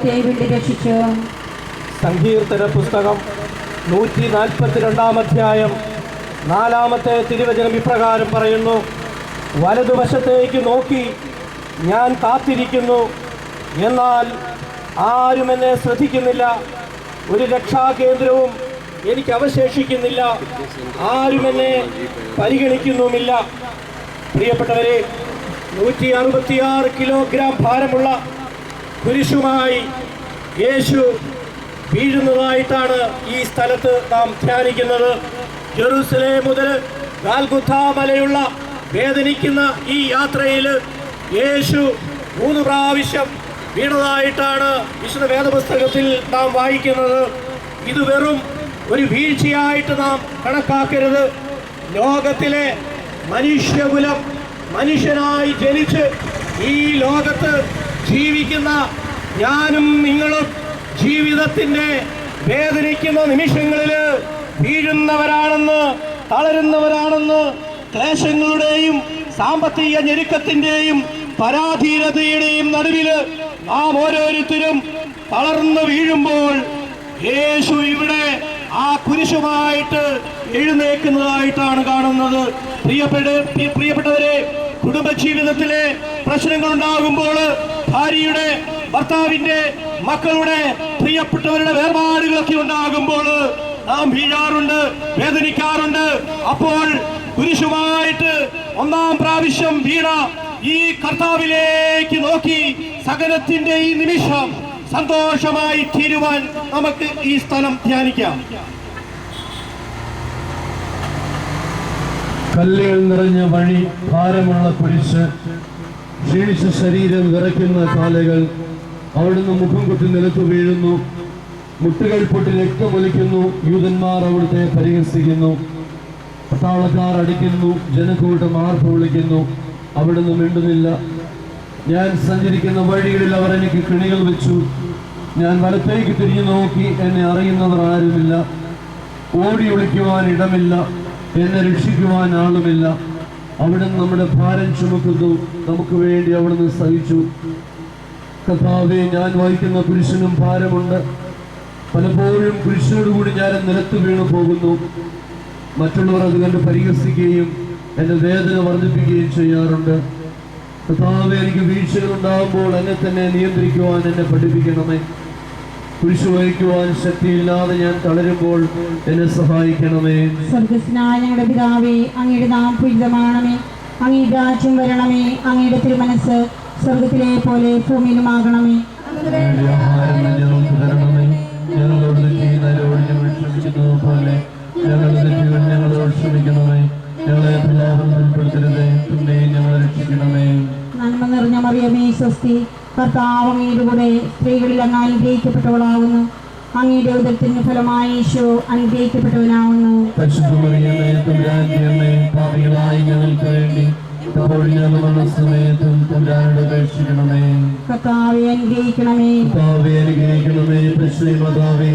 രക്ഷിച്ചു. സങ്കീർത്തന പുസ്തകം 142 അധ്യായം 4 തിരുവചനം ഇപ്രകാരം പറയുന്നു: വലതുവശത്തേക്ക് നോക്കി ഞാൻ കാത്തിരിക്കുന്നു, എന്നാൽ ആരും എന്നെ ശ്രദ്ധിക്കുന്നില്ല. ഒരു രക്ഷാകേന്ദ്രവും എനിക്ക് അവശേഷിക്കുന്നില്ല, ആരും എന്നെ പരിഗണിക്കുന്നുമില്ല. പ്രിയപ്പെട്ടവരെ, 166 കിലോഗ്രാം ഭാരമുള്ള കുരിശുമായി യേശു വീഴുന്നതായിട്ടാണ് ഈ സ്ഥലത്ത് നാം ധ്യാനിക്കുന്നത്. ജെറുസലേം മുതൽ ഗാൽഗുഥ മലയുള്ള വേദനിക്കുന്ന ഈ യാത്രയിൽ യേശു 3 പ്രാവശ്യം വീണതായിട്ടാണ് വിശുദ്ധ വേദപുസ്തകത്തിൽ നാം വായിക്കുന്നത്. ഇത് വെറും ഒരു വീഴ്ചയായിട്ട് നാം കണക്കാക്കരുത്. ലോകത്തിലെ മനുഷ്യകുലം മനുഷ്യനായി ജനിച്ച് ഈ ലോകത്ത് ജീവിക്കുന്ന ഞാനും നിങ്ങളും ജീവിതത്തിൻ്റെ വേദനിക്കുന്ന നിമിഷങ്ങളിൽ വീഴുന്നവരാണെന്ന്, തളരുന്നവരാണെന്ന്, ക്ലേശങ്ങളുടെയും സാമ്പത്തിക ഞെരുക്കത്തിൻ്റെയും പരാധീനതയുടെയും നടുവിൽ നാം ഓരോരുത്തരും തളർന്നു വീഴുമ്പോൾ യേശു ഇവിടെ ആ കുരിശുമായിട്ട് എഴുന്നേൽക്കുന്നതായിട്ടാണ് കാണുന്നത്. പ്രിയപ്പെട്ടവരെ, കുടുംബജീവിതത്തിലെ പ്രശ്നങ്ങൾ ഉണ്ടാകുമ്പോൾ, ഭാര്യയുടെ, ഭർത്താവിന്റെ, മക്കളുടെ, പ്രിയപ്പെട്ടവരുടെ വേർപാടുകളൊക്കെ ഉണ്ടാകുമ്പോൾ നാം വീഴാറുണ്ട്, വേദനിക്കാറുണ്ട്. അപ്പോൾ കുരിശുമായിട്ട് 1 പ്രാവശ്യം വീണ ഈ കർത്താവിലേക്ക് നോക്കി സകലത്തിന്റെ ഈ നിമിഷം സന്തോഷമായി തീരുവാൻ നമുക്ക് ഈ സ്ഥലം ധ്യാനിക്കാം. കല്ലുകൾ നിറഞ്ഞ വഴി, ഭാരമുള്ള കുരിശ്, ക്ഷീണിച്ച ശരീരം, വിറയ്ക്കുന്ന കാലുകൾ. അവിടുന്ന് മുഖം കുത്തി നിലത്ത് വീഴുന്നു, മുട്ടുകൾ പൊട്ടി രക്തമൊലിക്കുന്നു. യൂതന്മാർ അവിടുത്തെ പരിഹസിക്കുന്നു, പട്ടാളക്കാർ അടിക്കുന്നു, ജനക്കൂട്ടം ആർപ്പ് വിളിക്കുന്നു. അവിടുന്ന് മിണ്ടുന്നില്ല. ഞാൻ സഞ്ചരിക്കുന്ന വഴികളിൽ അവർ എനിക്ക് കെണികൾ വെച്ചു. ഞാൻ വലത്തേക്ക് തിരിഞ്ഞു നോക്കി, എന്നെ അറിയുന്നവർ ആരുമില്ല. ഓടി ഒളിക്കുവാൻ ഇടമില്ല, എന്നെ രക്ഷിക്കുവാൻ ആളുമില്ല. അവിടുന്ന് നമ്മുടെ ഭാരം ചുമക്കുന്നു, നമുക്ക് വേണ്ടി അവിടുന്ന് സഹിച്ചു. കർത്താവേ, ഞാൻ വഹിക്കുന്ന കുരിശിനും ഭാരമുണ്ട്. പലപ്പോഴും കുരിശിനോടുകൂടി ഞാൻ നിലത്ത് വീണു പോകുന്നു. മറ്റുള്ളവർ അത് കണ്ട് പരിഹസിക്കുകയും എൻ്റെ വേദന വർദ്ധിപ്പിക്കുകയും ചെയ്യാറുണ്ട്. കർത്താവേ, എനിക്ക് വീഴ്ചകൾ ഉണ്ടാകുമ്പോൾ എന്നെ തന്നെ നിയന്ത്രിക്കുവാൻ എന്നെ പഠിപ്പിക്കണമേ. കുരിശ് വഹിക്കുവാൻ ശക്തിയില്ലാതെ ഞാൻ തളരുമ്പോൾ എന്നെ സഹായിക്കണമേ. സ്വർഗ്ഗസ്ഥനായ ഞങ്ങളുടെ പിതാവേ, അങ്ങയുടെ നാമം പൂജിതമാകണമേ. അങ്ങയുടെ രാജ്യം വരണമേ. അങ്ങയുടെ തിരുമനസ്സ് സ്വർഗത്തിലെ പോലെ ഭൂമിയിലുമാകണമേ. ഞങ്ങൾക്ക് തരണമേ. ഞങ്ങളോട് ചെയ്യുന്നവരോട് ഞങ്ങൾ ക്ഷമിക്കുന്നത് പോലെ ഞങ്ങളുടെ തെറ്റുകൾ ഞങ്ങളോട് ക്ഷമിക്കണമേ. ഞങ്ങളെ പ്രലോഭനത്തിൽ ഉൾപ്പെടുത്തരുതേ, പിന്നെയും ഞങ്ങളെ രക്ഷിക്കണമേ. നന്മ നിറഞ്ഞ മറിയമേ, സ്വസ്തി, കർത്താവ് അങ്ങയുടെ കൂടെ സ്ത്രീകളിൽ അങ്ങ് അനുഗ്രഹിക്കപ്പെട്ടവളാകുന്നു. അങ്ങയുടെ ഉദരത്തിന് ഫലമായി യേശു അനുഗ്രഹിക്കപ്പെട്ടവനാകുന്നു. പരിശുദ്ധ മറിയമേ, തമ്പുരാന്റെ അമ്മേ, പാപികളായ ഞങ്ങൾക്ക് വേണ്ടി ഇപ്പോഴും ഞങ്ങളുടെ മരണസമയത്തും തമ്പുരാനോട് അപേക്ഷിക്കണമേ. കർത്താവേ അനുഗ്രഹിക്കണമേ. കർത്താവേ അനുഗ്രഹിക്കണമേ. പരിശുദ്ധ മാതാവേ,